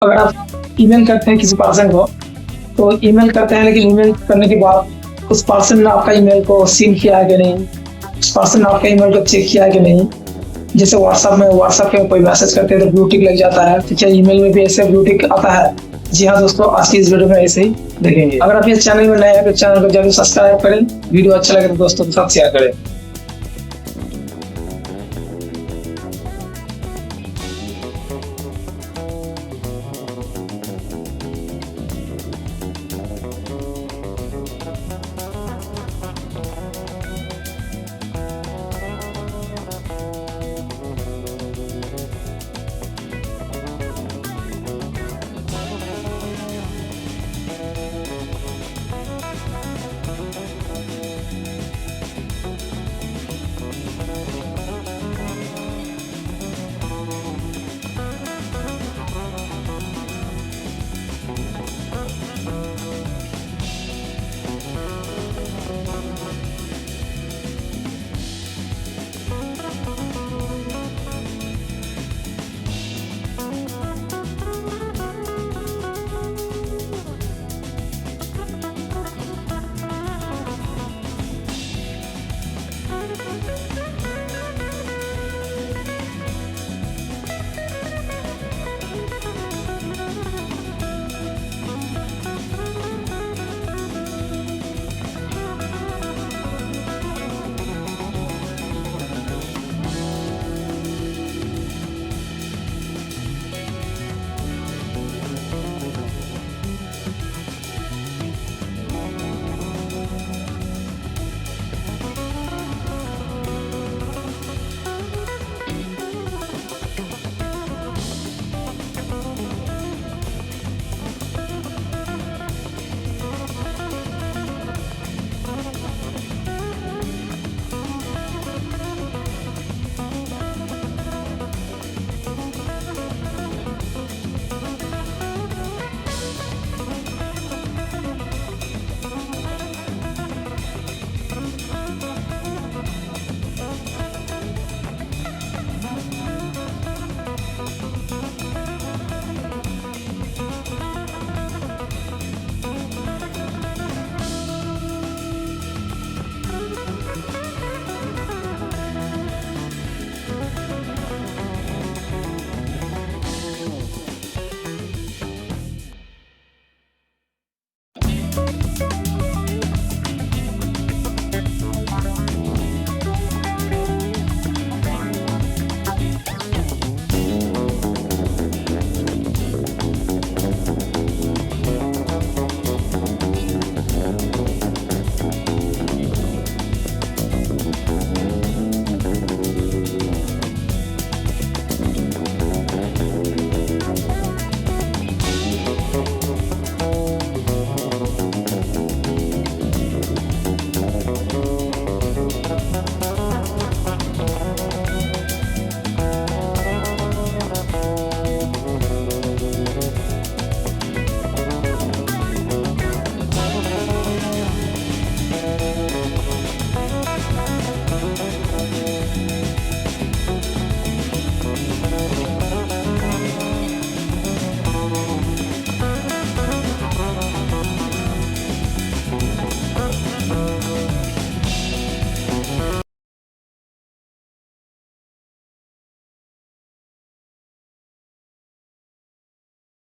अगर आप ईमेल करते हैं किसी पर्सन को, तो ईमेल करते हैं लेकिन ईमेल करने के बाद उस पर्सन ने आपका ईमेल को सीन किया है कि नहीं, उस पर्सन ने आपका ईमेल को चेक किया है कि नहीं। जैसे व्हाट्सएप पे कोई मैसेज करते हैं तो ब्लू टिक लग जाता है, तो क्या ईमेल में भी ऐसे ब्लू टिक आता है? जी हाँ दोस्तों, आज की इस वीडियो में ऐसे ही देखेंगे। अगर आप इस चैनल में नए हैं तो चैनल को जरूर सब्सक्राइब करें, वीडियो अच्छा लगे तो दोस्तों के साथ शेयर करें।